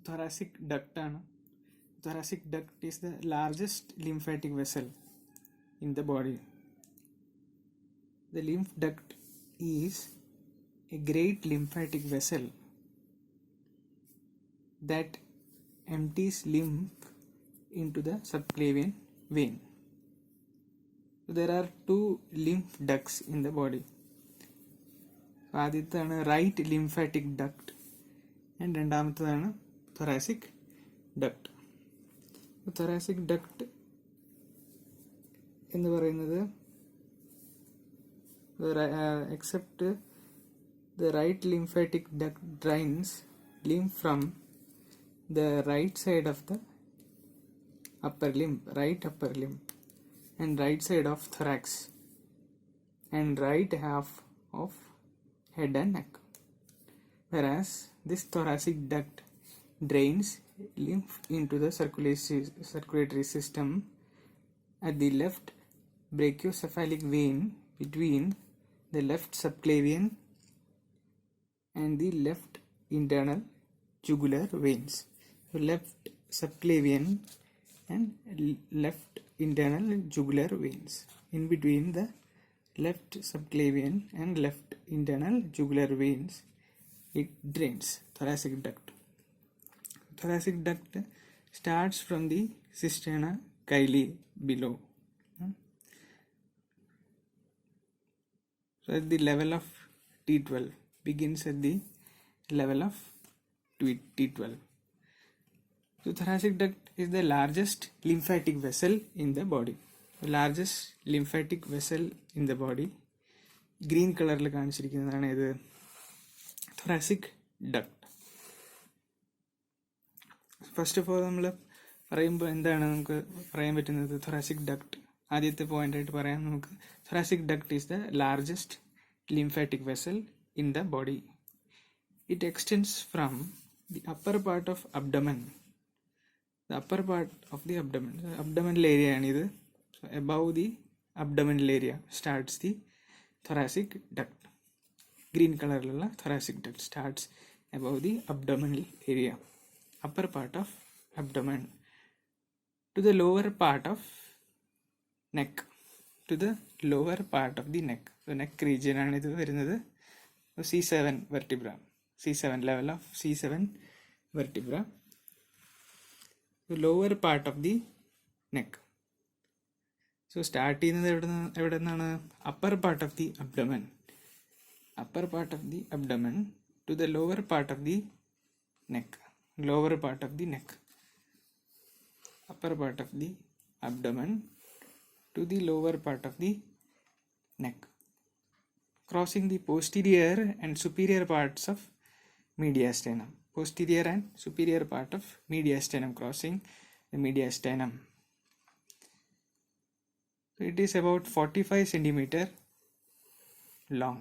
thoracic duct ആണ്. Thoracic duct is the largest lymphatic vessel in the body. The lymph duct is a great lymphatic vessel that empties lymph into the subclavian vein. So there are two lymph ducts in the body. ആദ്യത്തേതാണ് right lymphatic duct and രണ്ടാമത്തേതാണ് thoracic duct. thoracic duct എന്ന് പറയുന്നത് except the right lymphatic duct drains lymph from the right side of the upper limb, right upper limb, and right side of thorax and right half of head and neck, whereas this thoracic duct drains lymph into the circulatory system at the left brachiocephalic vein between the left subclavian and the left internal jugular veins. So left subclavian and left internal jugular veins. In between the left subclavian and left internal jugular veins, it drains thoracic duct. Thoracic duct starts from the cisterna chyli below. So at the level of T12, begins at the level of T12. So thoracic duct is the largest lymphatic vessel in the body. The largest lymphatic vessel in the body. Green color il കാണിച്ചിരിക്കുന്നതാണ് ഇത് thoracic duct. First of all നമ്മൾ പറയുമ്പോൾ എന്താണ് നമുക്ക് പറയാൻ പറ്റുന്നത് thoracic duct. ആദ്യത്തെ point ആയിട്ട് പറയാം നമുക്ക് thoracic duct is the largest lymphatic vessel in the body. It extends from the upper part of abdomen. The upper part of the abdomen. Abdominal area is so above the abdominal area starts the thoracic duct. Green color thoracic duct starts above the abdominal area, upper part of abdomen, to the lower part of neck, to the lower part of the neck. So neck region ആണ് ഇത് വരുന്നത്. C7 vertebra, C7 level of C7 vertebra, the lower part of the neck. So start ചെയ്യുന്നത് എവിടെ നിന്നാണ്? upper part of the abdomen, upper part of the abdomen to the lower part of the neck, lower part of the neck, upper part of the abdomen to the lower part of the neck, crossing the posterior and superior parts of mediastinum. Posterior and superior part of mediastinum, crossing the mediastinum. So it is about 45 centimeter long.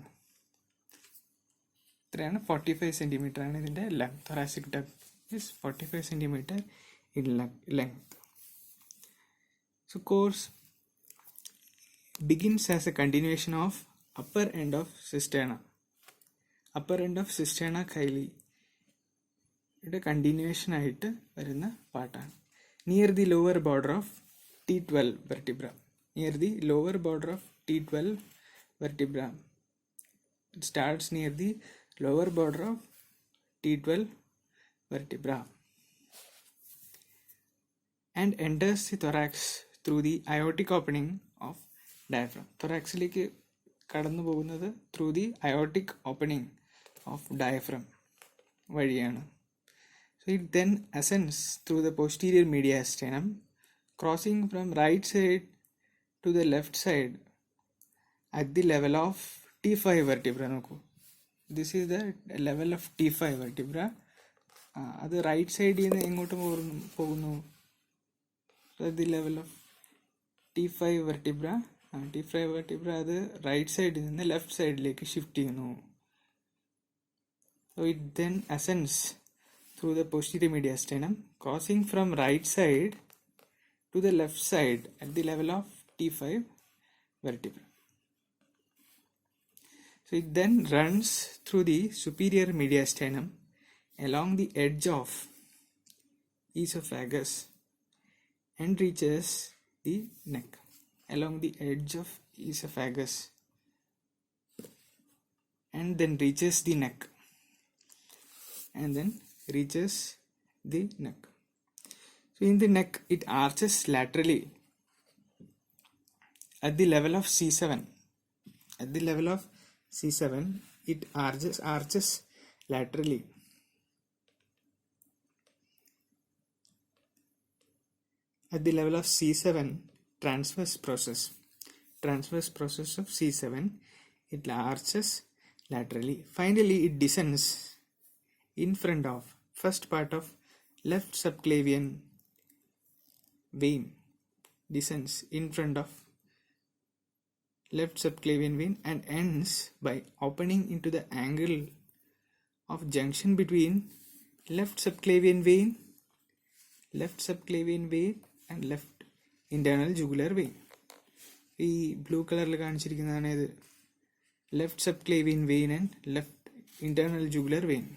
45 centimeter ആണ് ഇതിൻ്റെ length. thoracic duct is 45 centimeter in length. So course begins as a continuation of upper end of cisterna. Upper end of cisterna chyli യുടെ continuation ആയിട്ട് വരുന്ന പാർട്ടാണ്. Near the lower border of T12 vertebra. Near the lower border of T12 vertebra. It starts near the lower border of T12 vertebra and enters the thorax through the aortic opening of diaphragm. thoraxിലേക്ക് കടന്നു പോകുന്നത് through the aortic opening of diaphragm വഴിയാണ്. So it then ascends through the posterior mediastinum, crossing from right side to the left side at the level of T5 vertebra. This is the level of T5 vertebra. അത് right സൈഡിൽ നിന്ന് എങ്ങോട്ട് പോകുന്നു? at the level of T5 vertebra. T5 vertebra അത് right സൈഡിൽ നിന്ന് left സൈഡിലേക്ക് shift ചെയ്യുന്നു. So it then ascends through the posterior mediastinum, crossing from right side to the left side at the level of T5 vertebra. So it then runs through the superior mediastinum along the edge of esophagus and reaches the neck along the edge of esophagus and then reaches the neck So in the neck it arches laterally at the level of C7. It arches laterally at the level of C7. Transverse process of C7, it arches laterally. Finally it descends in front of first part of left subclavian vein, and ends by opening into the angle of junction between left subclavian vein and left internal jugular vein. ഈ blue കളറിൽ കാണിച്ചിരിക്കുന്നതാണ് ഇത് left subclavian vein and left internal jugular vein.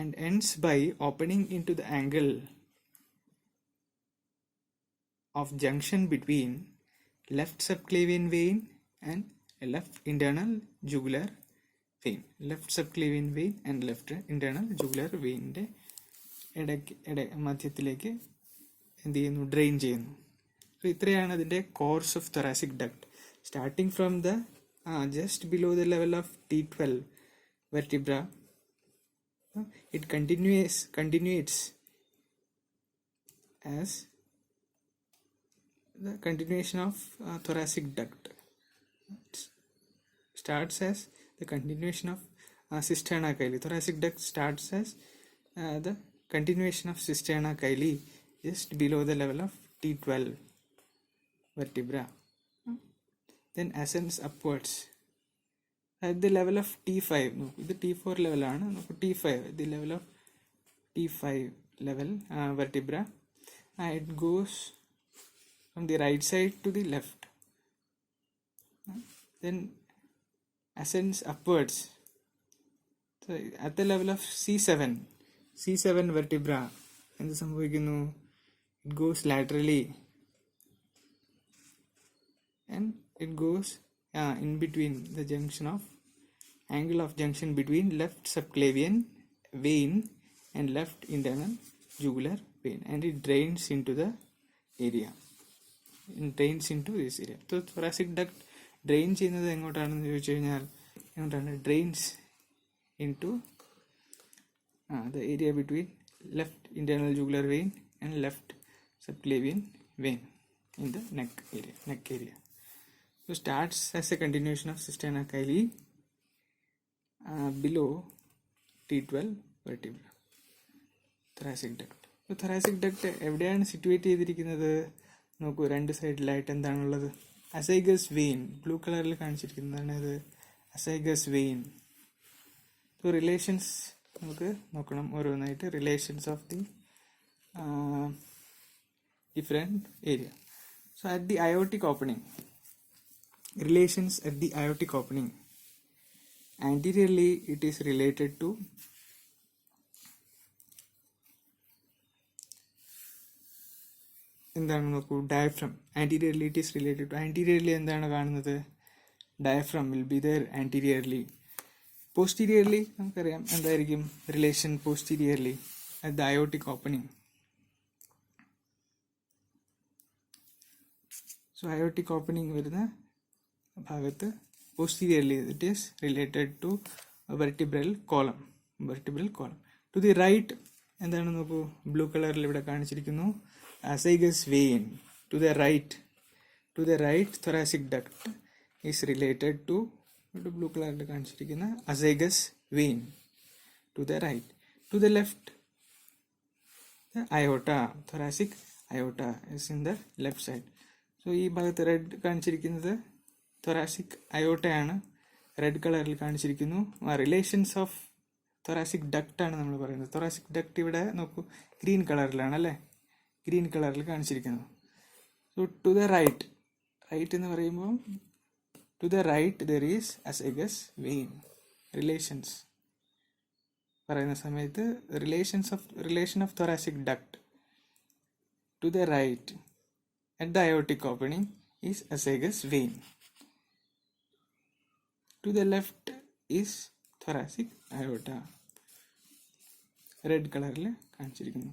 And ends by opening into the angle of junction between left subclavian vein and left internal jugular vein. Left subclavian vein and left internal jugular vein മധ്യത്തിലേക്ക് എന്ത് ചെയ്യുന്നു, drain ചെയ്യുന്നു. So ഇത്രയാണ് അതിൻ്റെ course of thoracic duct. Starting from the just below the level of T12 vertebra, it continuates as the continuation of thoracic duct. It starts as the continuation of cisterna chyli. Thoracic duct starts as the continuation of cisterna chyli just below the level of T12 vertebra, then ascends upwards at the level of T5. ഇത് T4 level ആണ്. T5, the level of T5 level vertebra, it goes from the right side to the left, then ascends upwards. So at the level of C7 vertebra എന്ത് സംഭവിക്കുന്നു, it goes laterally and it goes in between the angle of junction between left subclavian vein and left internal jugular vein, and it drains into this area. So thoracic duct drain ചെയ്യുന്നത് എങ്ങോട്ടാണെന്ന് ചോദിച്ചു കഴിഞ്ഞാൽ drains into the area between left internal jugular vein and left subclavian vein in the neck area. So starts as a continuation of cisterna chyli below T12 vertebra. Thoracic duct. So thoracic duct എവിടെയാണ് situate ചെയ്തിരിക്കുന്നത് നോക്കൂ, രണ്ട് സൈഡിലായിട്ട് എന്താണുള്ളത്, അസൈഗസ് vein, blue കളറിൽ കാണിച്ചിരിക്കുന്നതാണ് ഇത് അസൈഗസ് vein. So relations നമുക്ക് നോക്കണം ഓരോന്നായിട്ട്, relations of the different area. So at the aortic opening, relations at the aortic opening. Anteriorly it is related to എന്താണ് നോക്കൂ, diaphragm. anteriorly it is related to, anteriorly എന്താണ് കാണുന്നത്, diaphragm will be there anteriorly. posteriorly നമുക്കറിയാം എന്തായിരിക്കും relation posteriorly at the aortic opening. So aortic opening വരുന്ന ഭാഗത്ത് posteriorly it is related to a vertebral column. To the right എന്താണ് നോക്കൂ, blue കളറിൽ ഇവിടെ കാണിച്ചിരിക്കുന്നു azygos vein. to the right thoracic duct is related to blue കളറിൽ കാണിച്ചിരിക്കുന്ന azygos vein. to the right. to the left the aorta, thoracic aorta is in the left side. so ഈ ഭാഗത്ത് red കാണിച്ചിരിക്കുന്നത് thoracic aorta ആണ്, red കളറിൽ കാണിച്ചിരിക്കുന്നു. Relations of thoracic duct ആണ് നമ്മൾ പറയുന്നത്. thoracic duct ഇവിടെ നോക്കൂ ഗ്രീൻ കളറിലാണ് അല്ലേ, ഗ്രീൻ കളറിൽ കാണിച്ചിരിക്കുന്നത്. സോ ടു ദ റൈറ്റ് എന്ന് പറയുമ്പോൾ to the right there is asagus vein. Relations പറയുന്ന സമയത്ത് relation of thoracic duct to the right at the aortic opening is azygous vein. To the left is thoracic aorta. Red കളറിൽ കാണിച്ചിരിക്കുന്നു.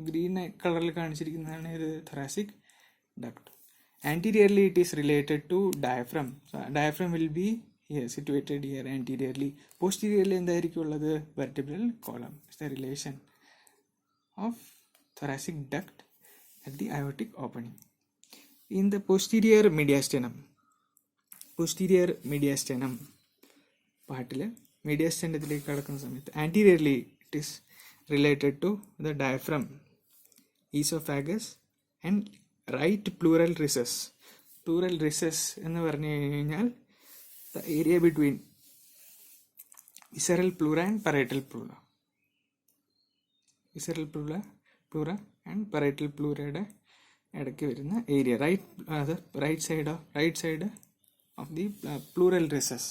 Green കളറിൽ കാണിച്ചിരിക്കുന്നതാണ് ഇത് thoracic duct. Anteriorly it is related to diaphragm. So diaphragm will be here, situated here anteriorly. Posteriorly എന്തായിരിക്കും ഉള്ളത്? Vertebral column. It's the relation of thoracic duct at the aortic opening. In the posterior mediastinum പാർട്ടിൽ മീഡിയാസ്റ്റെനത്തിലേക്ക് കടക്കുന്ന സമയത്ത് anteriorly it is related to the diaphragm, esophagus and right pleural recess. Pleural recess എന്ന് പറഞ്ഞു കഴിഞ്ഞാൽ the area between visceral pleura and parietal pleura. Visceral pleura and parietal pleura'യുടെ ഇടയ്ക്ക് വരുന്ന area, right side of the pleural recess.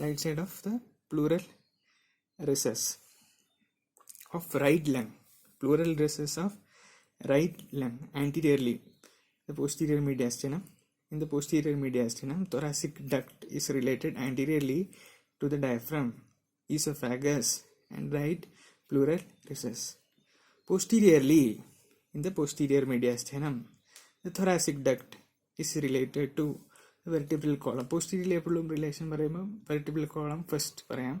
Right side of the pleural recess of right lung. Pleural recess of right lung anteriorly the posterior mediastinum. In the posterior mediastinum, thoracic duct is related anteriorly to the diaphragm, esophagus and right pleural recess. Posteriorly, in the posterior mediastinum, the thoracic duct is related to the vertebral column. Posteriorly എപ്പോഴും relation പറയുമ്പോൾ vertebral column first പറയാം.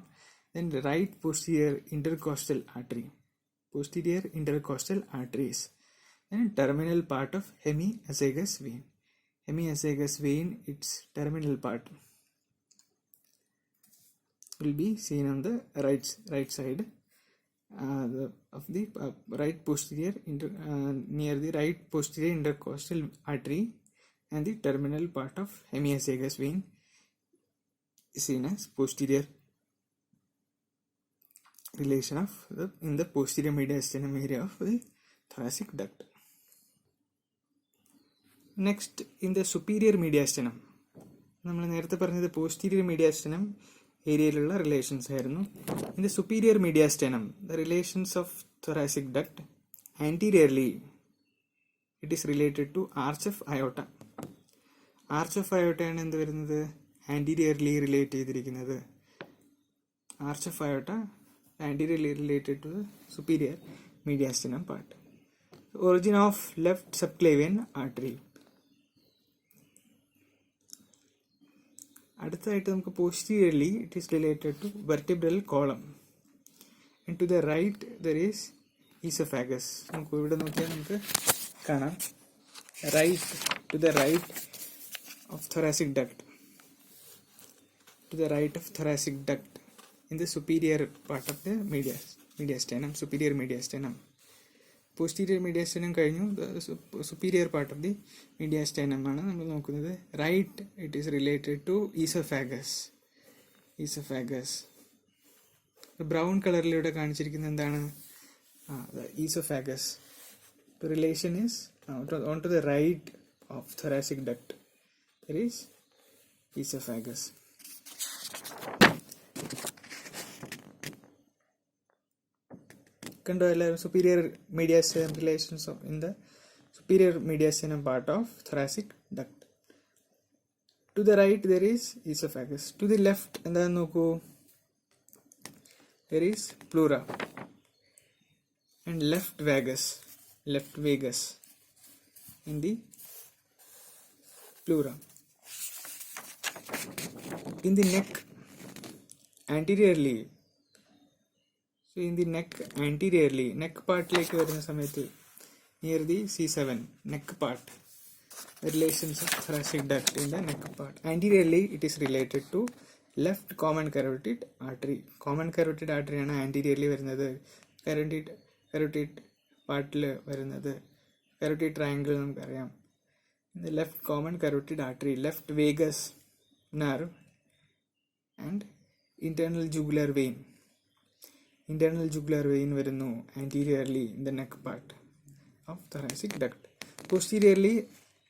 Then the right posterior intercostal arteries. Then terminal part of hemiazygous vein. Hemiazygous vein, its terminal part will be seen on the right side of the right posterior near the right posterior intercostal artery, and the terminal part of hemiazygous vein is seen as posterior relation of in the posterior mediastinum area of the thoracic duct. Next, in the superior mediastinum, നമ്മൾ നേരത്തെ പറഞ്ഞത് posterior mediastinum ഏരിയയിലുള്ള relations ആയിരുന്നു. In the superior mediastinum, the relations of thoracic duct anteriorly it is related to arch of aorta. Arch of അയോട്ടയാണ് എന്ത് വരുന്നത്? Anteriorly relate ചെയ്തിരിക്കുന്നത്. Arch of aorta anteriorly related to the superior mediastinum part. Origin of left subclavian artery. അടുത്തതായിട്ട് നമുക്ക് posteriorly it is related to vertebral column. And to the right there is esophagus. നമുക്ക് ഇവിടെ നോക്കിയാൽ നമുക്ക് കാണാം to the right of thoracic duct, in the superior part of the mediastinum, superior mediastinum. Posterior mediastinum കഴിഞ്ഞു, superior part of the mediastinum ആണ് നമ്മൾ നോക്കുന്നത്. Right, it is related to esophagus. Brown കളറിലൂടെ കാണിച്ചിരിക്കുന്നത് എന്താണ്? Esophagus. The relation is on to the right of thoracic duct. There is esophagus. കണ്ടോ എല്ലാവരും? superior mediastinum relations in the superior mediastinum part of thoracic duct. To the right there is esophagus. To the left എന്താണെന്ന് നോക്കൂ, there is pleura and left vagus in the pleura. In the neck anteriorly, so in the neck പാർട്ടിലേക്ക് വരുന്ന സമയത്ത് near the C7 neck part, the relations of thoracic duct in the neck part. Anteriorly it is related to left common carotid artery. Common carotid artery ആണ് anteriorly വരുന്നത്. carotid പാർട്ടിൽ വരുന്നത് carotid triangle നമുക്കറിയാം. The left common carotid artery, left vagus nerve and internal jugular vein വരുന്നു anteriorly in the neck part of thoracic duct. Posteriorly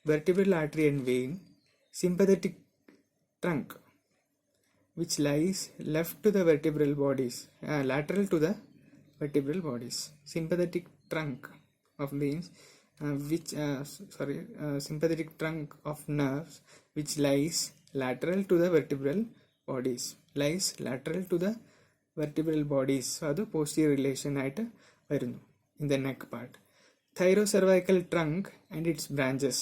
vertebral artery and vein, sympathetic trunk which lies left to the vertebral bodies, lateral to the vertebral bodies. Sympathetic trunk of veins, sympathetic trunk of nerves which lies lateral to the vertebral bodies. Lies lateral to the vertebral bodies. So അത് posterior relation ആയിട്ട് വരുന്നു in the neck part. Thyrocervical trunk and its branches.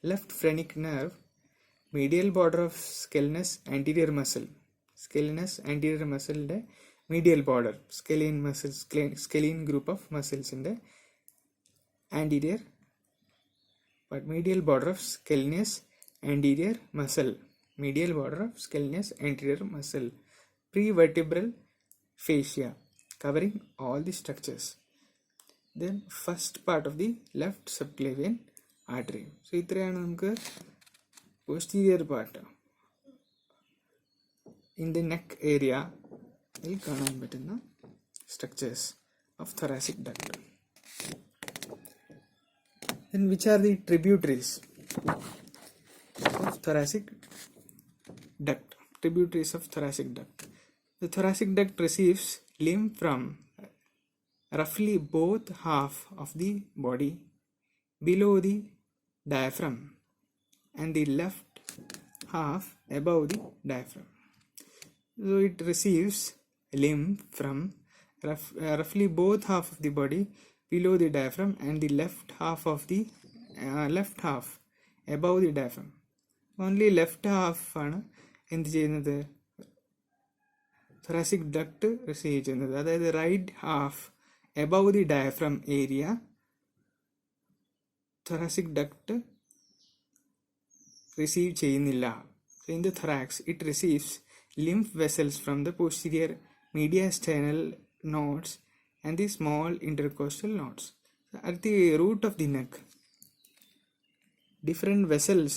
Left phrenic nerve, medial border of scalenus anterior muscle. Scalenus anterior muscle ന്റെ medial border, scalene muscles, scalene group of muscles in the anterior but medial border of scalenus anterior muscle. Medial border of scalenus anterior muscle. Prevertebral fascia covering all the structures. Then first part of the left subclavian artery. So ഇത്രയാണ് നമുക്ക് posterior part in the neck area യിൽ കാണാൻ പറ്റുന്ന structures of thoracic duct. Then which are the tributaries of thoracic duct? Tributaries of thoracic duct. The thoracic duct receives lymph from roughly both half of the body below the diaphragm and the left half above the diaphragm. So it receives lymph from roughly both half of the body below the diaphragm and the left half above the diaphragm. Only left half ആണ് എന്ത് ചെയ്യുന്നത്, thoracic duct receive ചെയ്യുന്നത്. അതായത് right half above the diaphragm area thoracic duct receive ചെയ്യുന്നില്ല. So in the thorax it receives lymph vessels from the posterior mediastinal nodes and the small intercostal nodes. So at the root of the neck, different vessels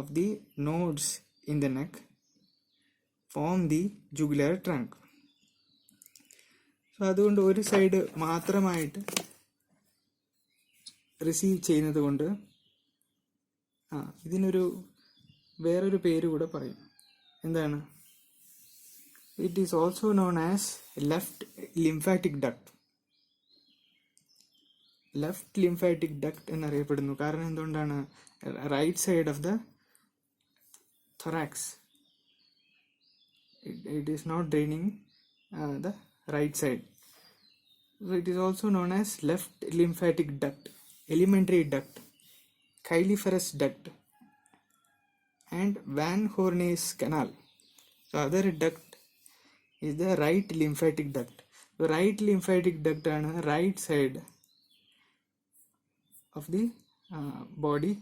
of the nodes in the neck form the jugular trunk. So അതുകൊണ്ട് ഒരു side മാത്രമായിട്ട് receive ചെയ്യുന്നത് കൊണ്ട് ഇതിനൊരു വേറൊരു പേര് കൂടെ പറയും. എന്താണ്? It is also known as left lymphatic duct. Left lymphatic duct എന്നറിയപ്പെടുന്നു. കാരണം എന്തുകൊണ്ടാണ്? Right side of the thorax it is not draining the right side. So it is also known as left lymphatic duct, alimentary duct, chyliferous duct and Van Horne's canal. So other duct is the right lymphatic duct. The right lymphatic duct ആണ് right side of the body,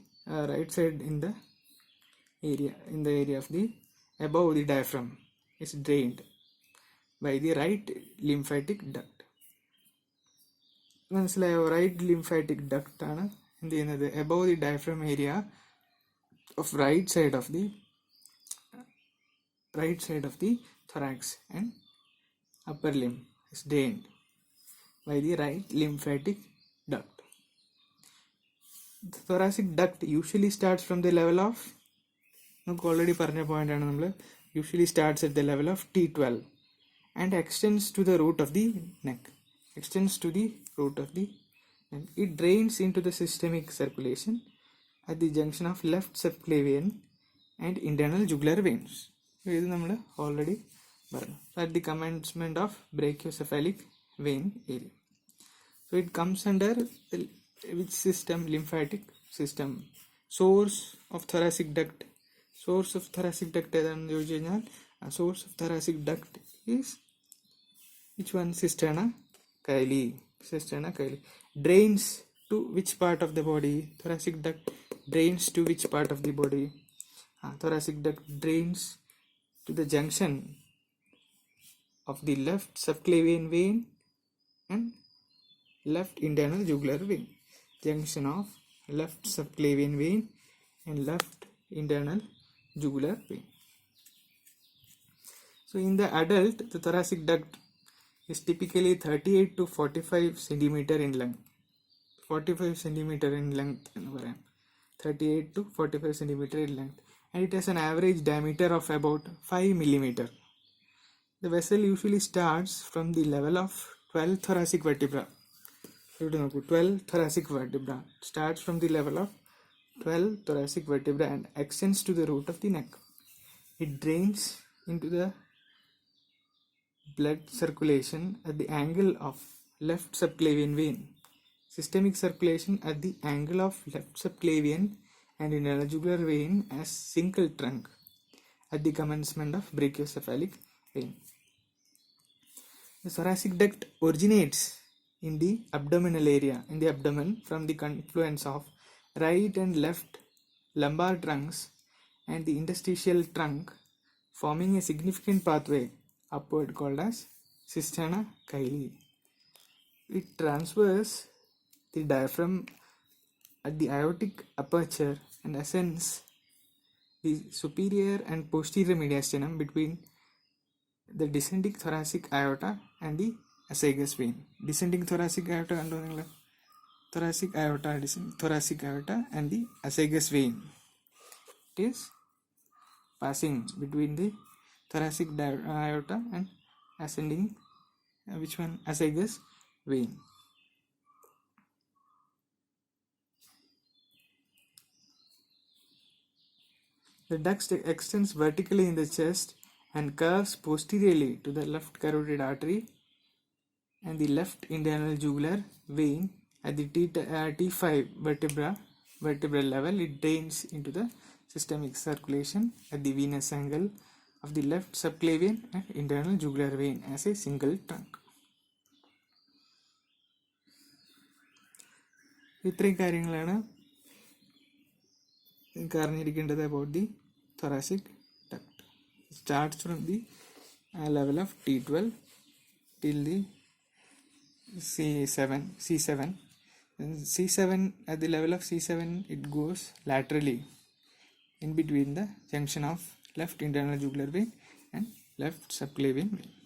right side in the area of the above the diaphragm is drained by the right lymphatic duct. മനസ്സിലായോ? Right lymphatic duct ആണ് എന്ത് ചെയ്യുന്നത്, above the diaphragm area of right side of the thorax and upper limb is drained by the right lymphatic duct. The thoracic duct usually starts from the level of, നമുക്ക് already പറഞ്ഞ point ആണ്, നമ്മൾ usually starts at the level of T12 and extends to the root of the neck. It drains into the systemic circulation at the junction of left subclavian and internal jugular veins. ഇത് നമ്മൾ already പറഞ്ഞു. At the commencement of brachiocephalic vein area. So it comes under which system? Lymphatic system. Source of thoracic duct. Source of thoracic duct ഏതാണെന്ന് ചോദിച്ചു കഴിഞ്ഞാൽ source of thoracic duct is which one? Cisterna chyli. Drains to which part of the body? Thoracic duct drains to which part of the body? Thoracic duct drains to the junction of the left subclavian vein and left internal jugular vein. Junction of left subclavian vein and left internal jugular vein. So in the adult, the thoracic duct is typically 38 to 45 centimeter in length. 45 centimeter in length എന്ന് പറയാം. 38 to 45 centimeter in length and it has an average diameter of about 5 millimeter. The vessel usually starts from the level of 12 thoracic vertebra. 12 thoracic vertebra starts from the level of 12 thoracic vertebra and extends to the root of the neck. It drains into the blood circulation at the angle of left subclavian vein. Systemic circulation at the angle of left subclavian and internal jugular vein as single trunk at the commencement of brachiocephalic vein. The thoracic duct originates in the abdominal area, in the abdomen, from the confluence of right and left lumbar trunks and the interstitial trunk, forming a significant pathway upward called as cisterna chyli. It transfers the diaphragm at the aortic aperture and ascends the superior and posterior mediastinum between the descending thoracic aorta and the asagus vein. Descending thoracic aorta and thoracic aorta and the asagus vein. It is passing between the thoracic aorta and ascending asagus vein. The duct extends vertically in the chest and curves posteriorly to the left carotid artery and the left internal jugular vein at the T5 vertebral level. It drains into the systemic circulation at the venous angle of the left subclavian and internal jugular vein as a single trunk. ഇത്രയും കാര്യങ്ങളാണ് നിങ്ങൾക്ക് അറിഞ്ഞിരിക്കേണ്ടത് about the thoracic duct. It starts from the level of T12 till the C7. And C7, at the level of C7, it goes laterally in between the junction of left internal jugular vein and left subclavian vein.